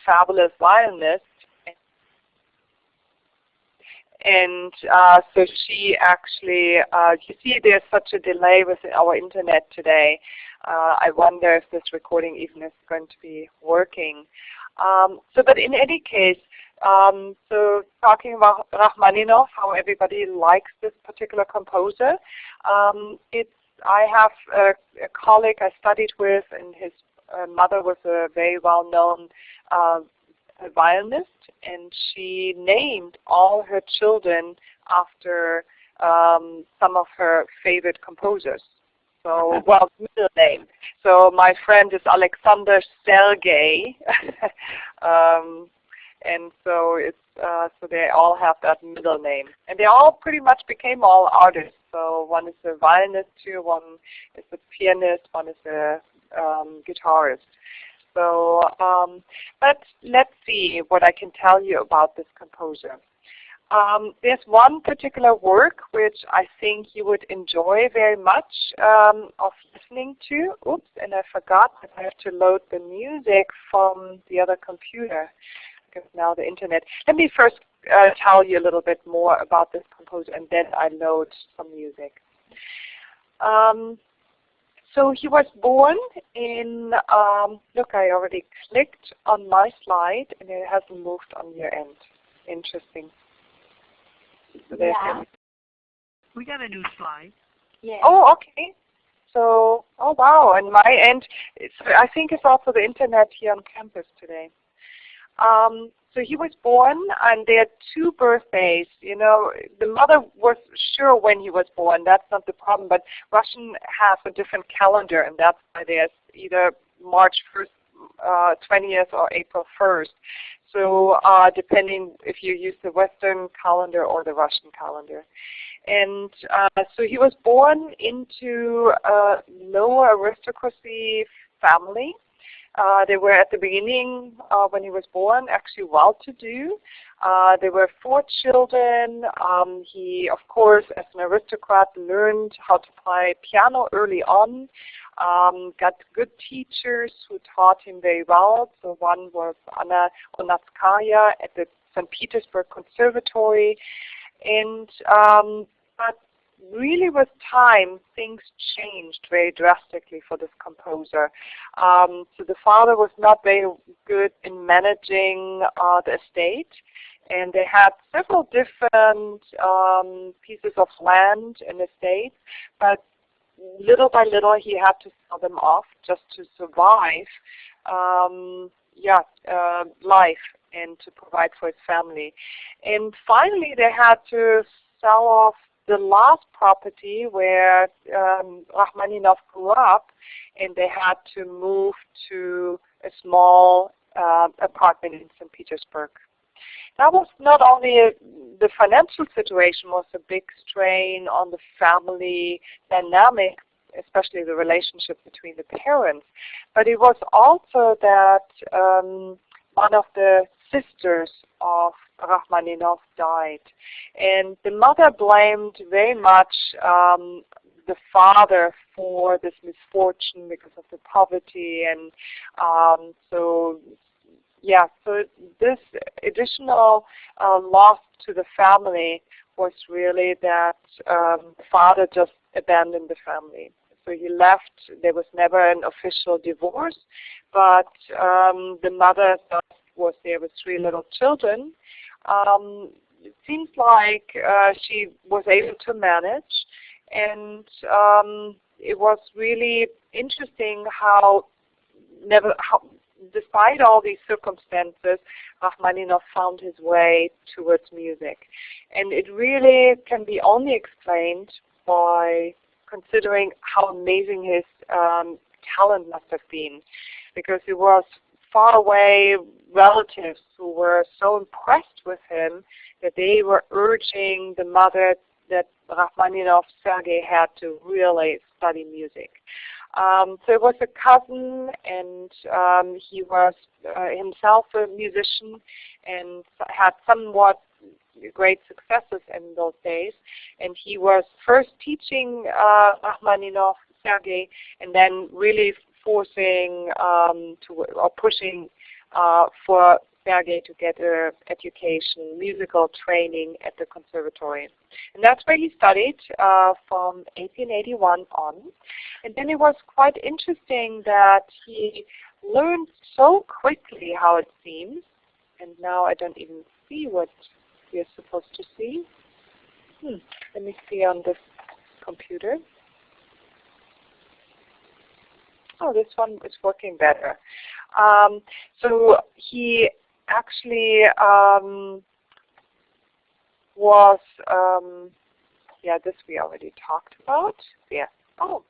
fabulous violinist. And so she actually, you see there's such a delay with our internet today. I wonder if this recording even is going to be working. But in any case, so talking about Rachmaninoff, how everybody likes this particular composer, I have a colleague I studied with, and his mother was a very well-known violinist, and she named all her children after some of her favorite composers. So, well, middle name. So my friend is Alexander Sergei, and so it's so they all have that middle name, and they all pretty much became all artists. So one is a violinist too, one is a pianist, one is a guitarist. So, but let's see what I can tell you about this composer. There's one particular work which I think you would enjoy very much of listening to. Oops, and I forgot that I have to load the music from the other computer, because now the internet. Let me first tell you a little bit more about this composer, and then I load some music. So he was born in, look, I already clicked on my slide and it hasn't moved on your end. Interesting. So yeah. We got a new slide. Yeah. Oh, okay. So, oh wow, and my end, I think it's also the internet here on campus today. So he was born, and there are two birthdays. You know, the mother was sure when he was born. That's not the problem. But Russian has a different calendar, and that's why there's either March 1st, 20th, or April 1st. So depending if you use the Western calendar or the Russian calendar. And so he was born into a lower aristocracy family. They were at the beginning, when he was born, actually well-to-do. There were 4 children. He, of course, as an aristocrat, learned how to play piano early on, got good teachers who taught him very well. So one was Anna Onatskaya at the St. Petersburg Conservatory. And but really with time, things changed very drastically for this composer. So the father was not very good in managing the estate, and they had several different pieces of land and estates, but little by little he had to sell them off just to survive life and to provide for his family. And finally they had to sell off the last property where Rachmaninoff grew up, and they had to move to a small apartment in St. Petersburg. That was not only the financial situation was a big strain on the family dynamic, especially the relationship between the parents, but it was also that one of the sisters of Rachmaninoff died, and the mother blamed very much the father for this misfortune because of the poverty, and so this additional loss to the family was really that the father just abandoned the family. So he left. There was never an official divorce, but the mother was there with 3 little children. It seems like she was able to manage, and it was really interesting how despite all these circumstances, Rachmaninoff found his way towards music. And it really can be only explained by considering how amazing his talent must have been, because it was faraway relatives who were so impressed with him that they were urging the mother that Rachmaninoff, Sergei, had to really study music. So it was a cousin, and he was himself a musician and had somewhat great successes in those days. And he was first teaching Rachmaninoff, Sergei, and then really forcing or pushing for Sergei to get an education, musical training at the conservatory. And that's where he studied from 1881 on. And then it was quite interesting that he learned so quickly, how it seems. And now I don't even see what we're supposed to see. Let me see on this computer. Oh, this one is working better. So he actually was, this we already talked about. Yeah. Oh,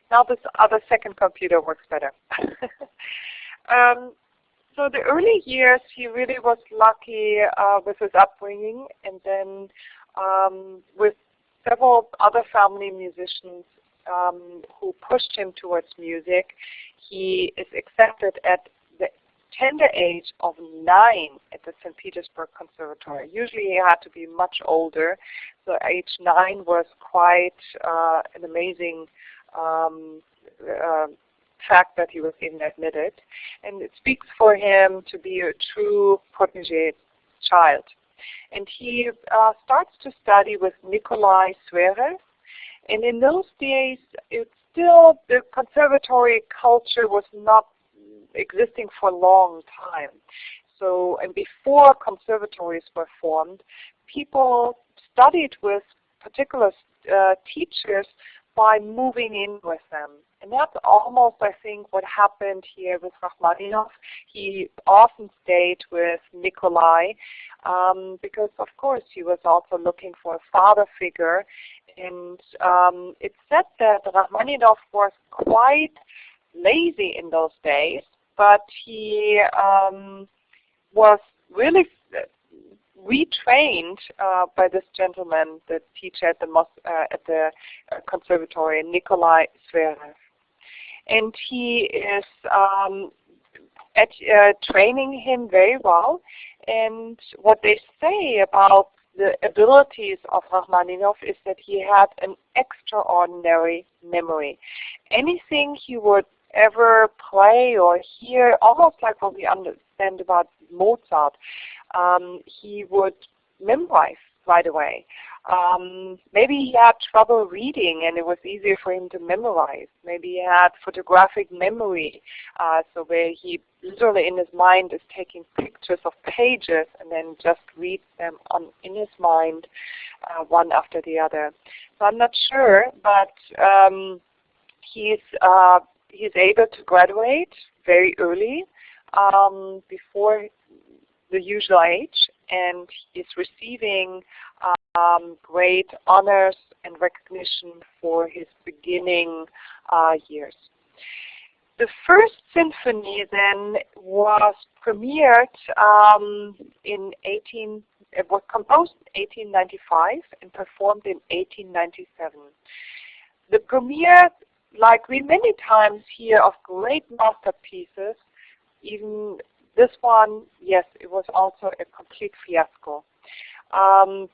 now this other second computer works better. So the early years, he really was lucky with his upbringing, and then with several other family musicians who pushed him towards music, he is accepted at the tender age of 9 at the St. Petersburg Conservatory. Usually he had to be much older, so age 9 was quite an amazing fact that he was even admitted. And it speaks for him to be a true protege child. And he starts to study with Nikolai Zverev. And in those days, it's still, the conservatory culture was not existing for a long time. So, and before conservatories were formed, people studied with particular teachers by moving in with them. And that's almost, I think, what happened here with Rachmaninoff. He often stayed with Nikolai because, of course, he was also looking for a father figure. And it's said that Rachmaninoff was quite lazy in those days, but he was really retrained by this gentleman, the teacher at the conservatory, Nikolai Zverev. And he is training him very well. And what they say about the abilities of Rachmaninoff is that he had an extraordinary memory. Anything he would ever play or hear, almost like what we understand about Mozart, he would memorize right away. Maybe he had trouble reading and it was easier for him to memorize. Maybe he had photographic memory, so where he literally in his mind is taking pictures of pages and then just reads them in his mind one after the other. So I'm not sure, but he's able to graduate very early, before the usual age, and he's receiving great honors and recognition for his beginning years. The first symphony then was premiered it was composed in 1895 and performed in 1897. The premiere, like we many times hear of great masterpieces, even this one, yes, it was also a complete fiasco.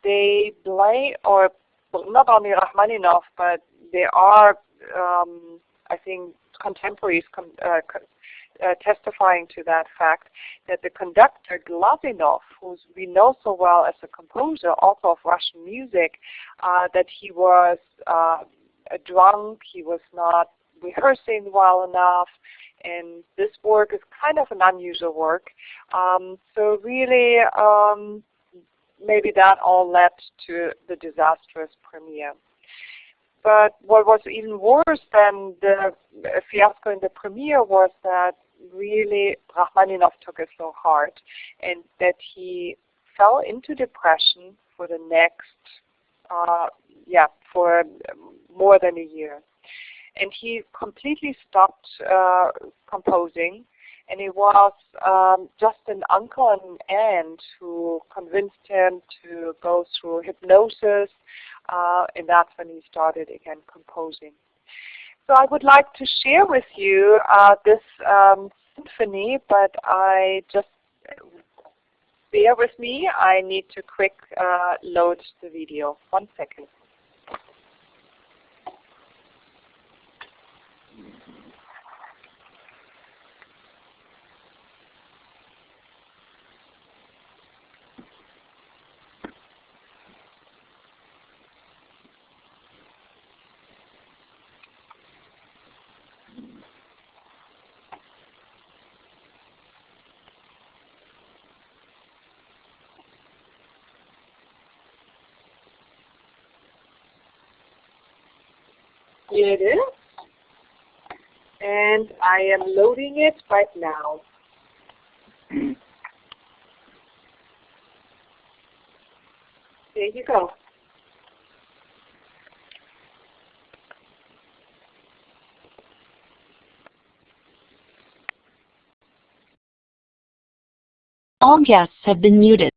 They blame, or well, not only Rachmaninoff, but there are, I think, contemporaries testifying to that fact, that the conductor Glazinov, who we know so well as a composer also of Russian music, that he was a drunk, he was not rehearsing well enough, and this work is kind of an unusual work. So really, maybe that all led to the disastrous premiere. But what was even worse than the fiasco in the premiere was that really Rachmaninoff took it so hard, and that he fell into depression for the next, for more than a year. And he completely stopped composing, and it was just an uncle and aunt who convinced him to go through hypnosis, and that's when he started again composing. So I would like to share with you this symphony, but I just, bear with me, I need to quick load the video. 1 second. Here it is. And I am loading it right now. There you go. All guests have been muted.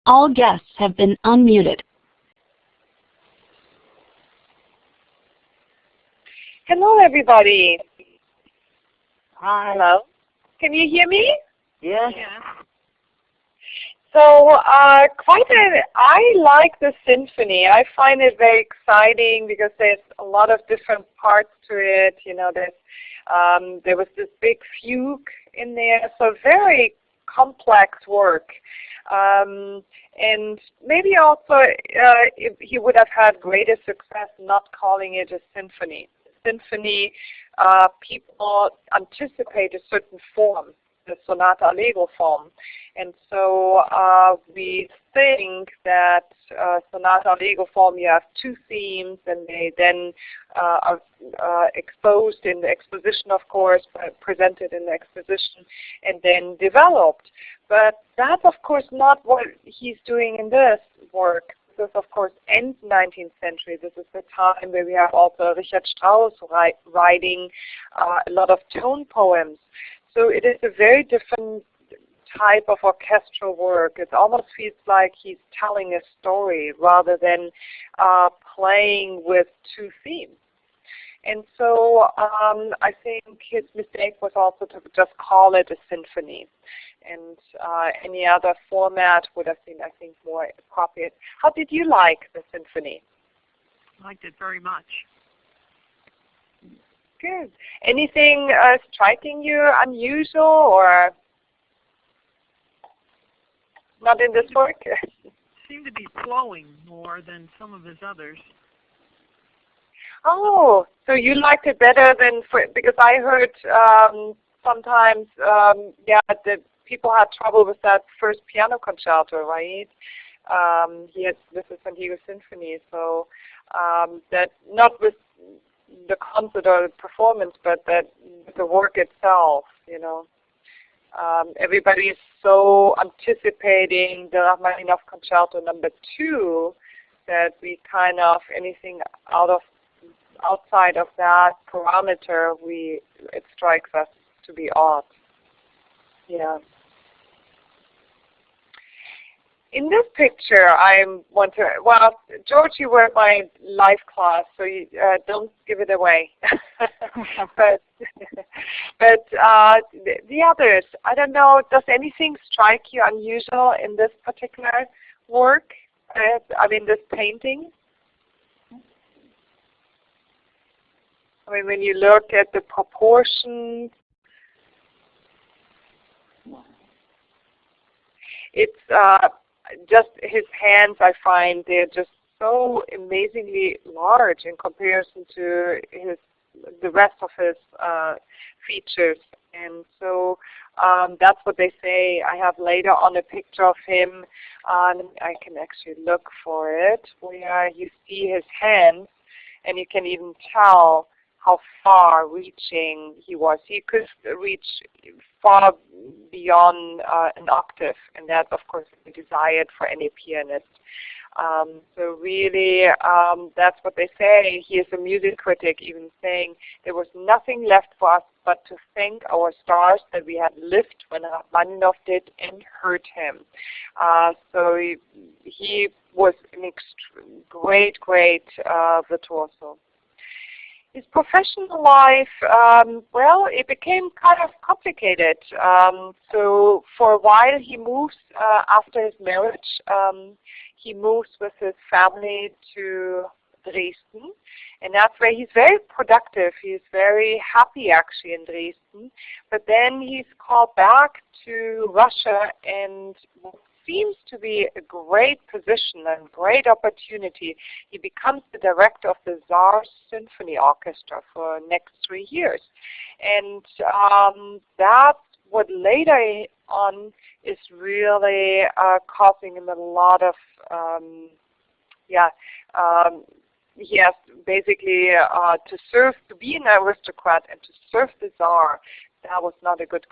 All guests have been unmuted. Hello, everybody. Hi. Hello. Can you hear me? Yes. So, I like the symphony. I find it very exciting because there's a lot of different parts to it. You know, there was this big fugue in there, so very complex work. And maybe also if he would have had greater success not calling it a symphony. Symphony, people anticipate a certain form, the sonata allegro form. And so we think that sonata allegro form, you have two themes, and they then are exposed in the exposition, of course, presented in the exposition, and then developed. But that's, of course, not what he's doing in this work. This is, of course, end 19th century. This is the time where we have also Richard Strauss writing a lot of tone poems. So it is a very different type of orchestral work. It almost feels like he's telling a story rather than playing with two themes. And so I think his mistake was also to just call it a symphony. And any other format would have been, I think, more appropriate. How did you like the symphony? I liked it very much. Good. Anything striking you unusual or not in this work? Seemed to be flowing more than some of his others. Oh, so you liked it better than, because I heard sometimes, that people had trouble with that first piano concerto, right? This is San Diego Symphony, so that not with the concert or the performance, but that the work itself, you know. Everybody is so anticipating the Rachmaninoff Concerto No. 2 that we kind of, anything outside of that parameter, it strikes us to be odd. Yeah. In this picture, George, you were my live class, so you, don't give it away. but the others, I don't know, does anything strike you unusual in this particular work? This painting? I mean, when you look at the proportions, it's just his hands, I find they're just so amazingly large in comparison to the rest of his features. And so that's what they say. I have later on a picture of him, and I can actually look for it, where you see his hands, and you can even tell how far reaching he was. He could reach far beyond an octave, and that's of course desired for any pianist. So really, that's what they say. He is a music critic, even saying there was nothing left for us but to thank our stars that we had lived when Rachmaninoff did and heard him. So he was an great virtuoso. His professional life, it became kind of complicated. So for a while he moves, after his marriage, he moves with his family to Dresden. And that's where he's very productive. He's very happy actually in Dresden. But then he's called back to Russia, and seems to be a great position and great opportunity. He becomes the director of the Tsar's Symphony Orchestra for the next 3 years. And that's what later on is really causing him a lot of, he has basically to be an aristocrat and to serve the Tsar. That was not a good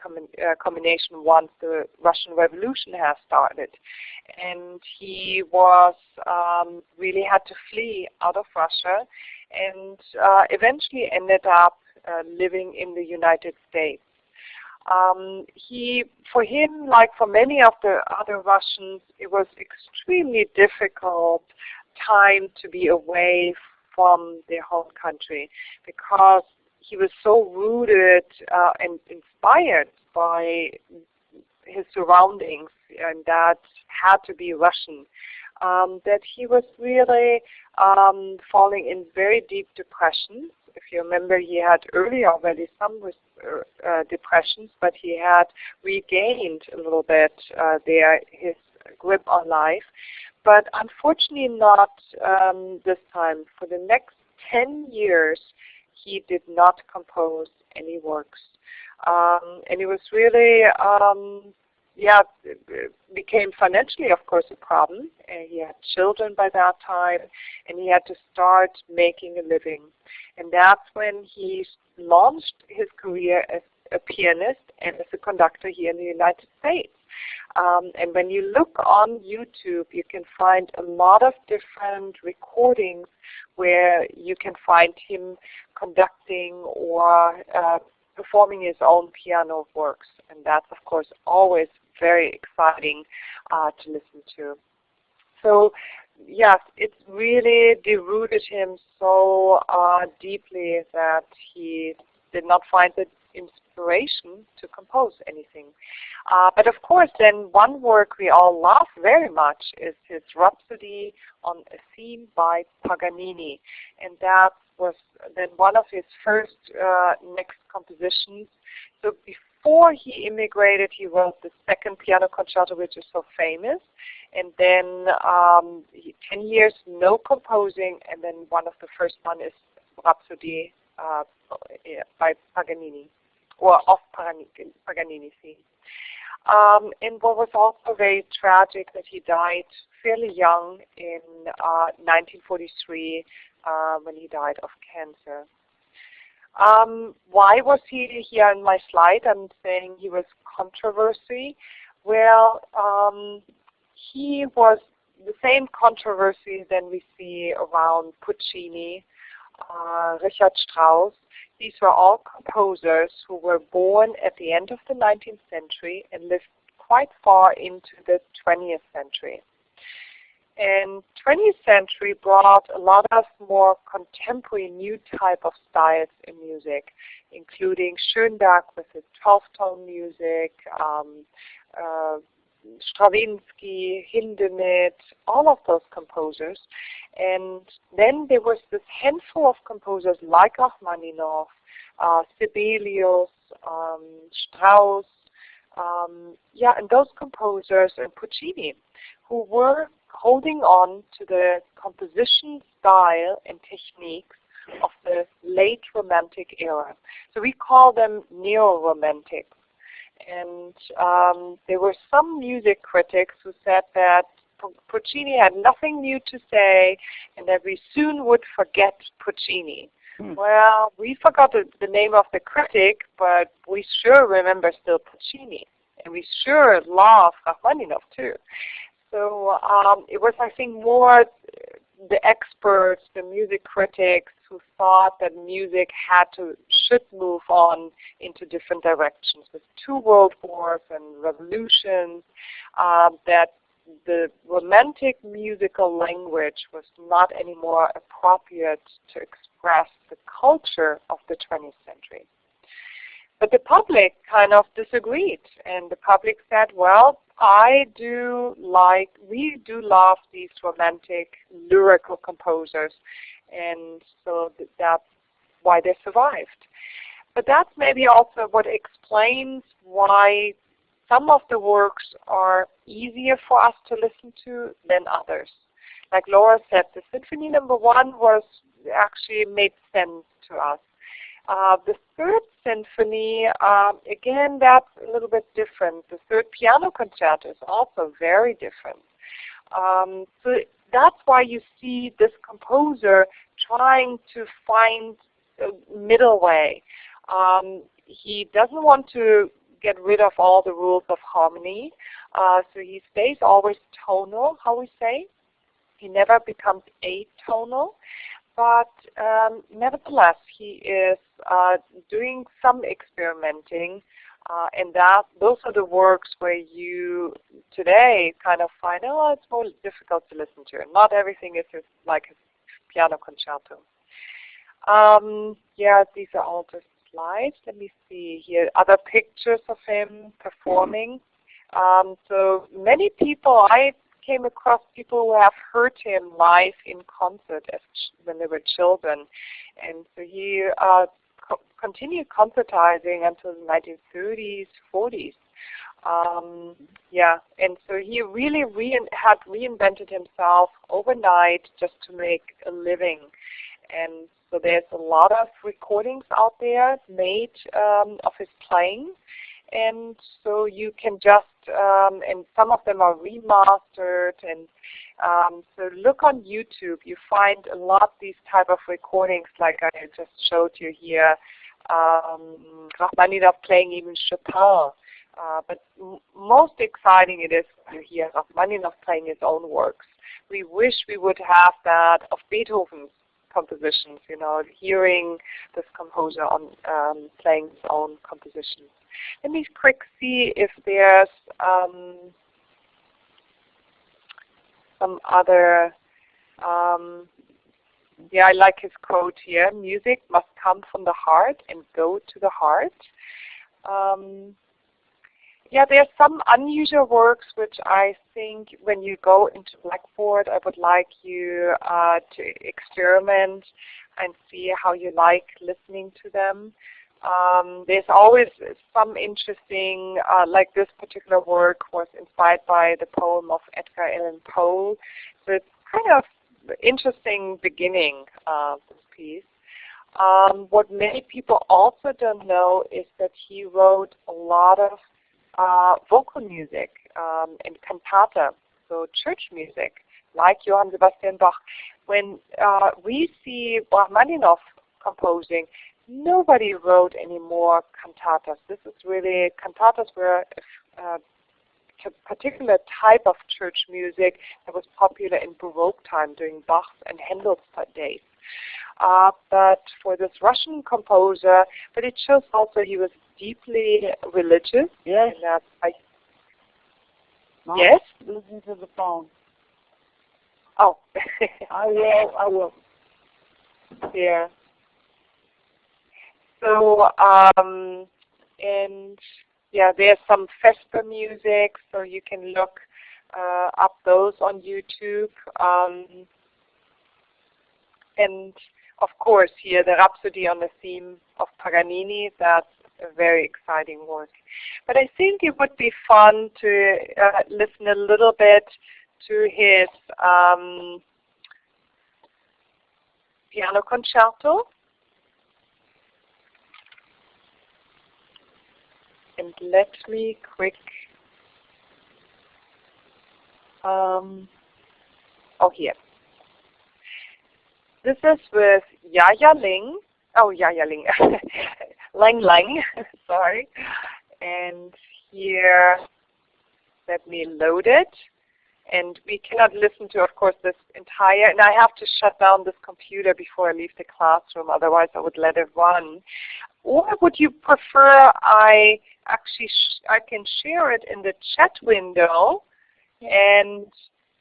combination once the Russian Revolution has started. And he was really had to flee out of Russia, and eventually ended up living in the United States. For him, like for many of the other Russians, it was extremely difficult time to be away from their home country because he was so rooted and inspired by his surroundings, and that had to be Russian, that he was really falling in very deep depressions. If you remember, he had earlier already some depressions, but he had regained a little bit his grip on life. But unfortunately not this time. For the next 10 years, he did not compose any works. And it was really, it became financially, of course, a problem. And he had children by that time, and he had to start making a living. And that's when he launched his career as a pianist and as a conductor here in the United States. And when you look on YouTube, you can find a lot of different recordings where you can find him conducting or performing his own piano works. And that's, of course, always very exciting to listen to. So, yes, it's really derooted him so deeply that he did not find the inspiration to compose anything. But of course, then one work we all love very much is his Rhapsody on a Theme by Paganini. And that was then one of his first next compositions. So before he immigrated, he wrote the second piano concerto, which is so famous. And then 10 years no composing, and then one of the first one is Rhapsody by Paganini, or of Paganini. And what was also very tragic that he died fairly young in 1943 when he died of cancer. Why was he here in my slide? I'm saying he was controversy. Well, he was the same controversy that we see around Puccini, Richard Strauss. These were all composers who were born at the end of the 19th century and lived quite far into the 20th century. And 20th century brought a lot of more contemporary new type of styles in music, including Schönberg with his 12-tone music, Stravinsky, Hindemith, all of those composers. And then there was this handful of composers like Rachmaninoff, Sibelius, Strauss, and those composers, and Puccini, who were holding on to the composition style and techniques of the late Romantic era. So we call them neo-romantics. And there were some music critics who said that Puccini had nothing new to say and that we soon would forget Puccini. Well, we forgot the name of the critic, but we sure remember still Puccini. And we sure love Rachmaninoff too. So it was, I think, more the experts, the music critics who thought that music should move on into different directions. With 2 world wars and revolutions, that the romantic musical language was not anymore appropriate to express the culture of the 20th century. But the public kind of disagreed, and the public said, well, we do love these romantic lyrical composers, and so that's why they survived. But that's maybe also what explains why some of the works are easier for us to listen to than others. Like Laura said, the Symphony No. 1 was actually made sense to us. The third symphony, again, that's a little bit different. The third piano concerto is also very different. So that's why you see this composer trying to find a middle way. He doesn't want to get rid of all the rules of harmony, so he stays always tonal, how we say. He never becomes atonal. But nevertheless, he is doing some experimenting And those are the works where you today kind of find, oh, it's more difficult to listen to. Not everything is like his piano concerto. Yeah, these are all just slides. Let me see here. Other pictures of him performing. So many people, I came across people who have heard him live in concert when they were children. And so he continued concertizing until the 1930s, 40s. Yeah, and so he really had reinvented himself overnight just to make a living. And so there's a lot of recordings out there made of his playing. And so you can just, and some of them are remastered. And so look on YouTube. You find a lot of these type of recordings like I just showed you here. Rachmaninoff playing even Chopin. But most exciting it is to hear Rachmaninoff playing his own works. We wish we would have that of Beethoven's compositions, you know, hearing this composer on playing his own compositions. Let me quick see if there's some other, yeah, I like his quote here, music must come from the heart and go to the heart. Yeah, there are some unusual works which I think when you go into Blackboard, I would like you to experiment and see how you like listening to them. There's always some interesting, like this particular work was inspired by the poem of Edgar Allan Poe. So it's kind of interesting beginning of this piece. What many people also don't know is that he wrote a lot of vocal music and cantata, so church music, like Johann Sebastian Bach. When we see Rachmaninoff composing, nobody wrote any more cantatas. This is really, cantatas were a particular type of church music that was popular in Baroque time during Bach's and Handel's days. But for this Russian composer, but it shows also he was deeply religious. Yes. Mom, yes? Listen to the phone. Oh. I will. Yeah. So, and yeah, there's some Vesper music, so you can look up those on YouTube. And of course, here the Rhapsody on the Theme of Paganini, that's a very exciting work. But I think it would be fun to listen a little bit to his piano concerto. And let me quick, here. This is with Yaya Ling. Oh, Yaya Ling. Lang Lang, sorry. And here, let me load it. And we cannot listen to, of course, this entire, and I have to shut down this computer before I leave the classroom, otherwise I would let it run. Or would you prefer I can share it in the chat window, and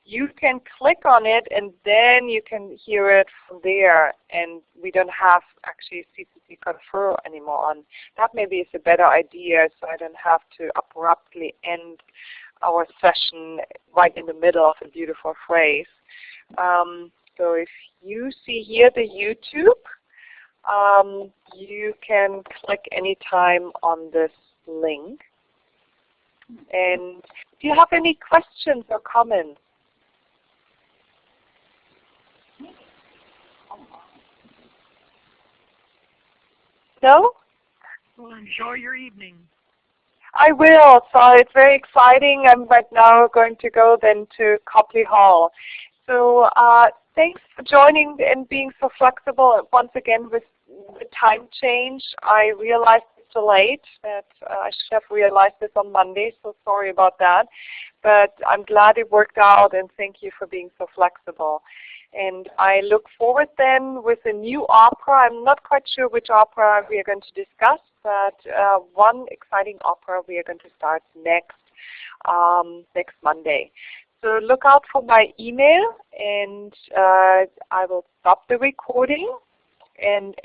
you can click on it, and then you can hear it from there, and we don't have actually CCC Confer anymore on. That maybe is a better idea, so I don't have to abruptly end our session right in the middle of a beautiful phrase. So if you see here the YouTube, you can click anytime on this link. And do you have any questions or comments? No? Well, enjoy your evening. I will. So it's very exciting. I'm right now going to go then to Copley Hall. So thanks for joining and being so flexible. Once again, with the time change, I realized it's too late. That I should have realized this on Monday, so sorry about that. But I'm glad it worked out, and thank you for being so flexible. And I look forward then with a new opera. I'm not quite sure which opera we are going to discuss, but one exciting opera we are going to start next Monday. So look out for my email, and I will stop the recording. And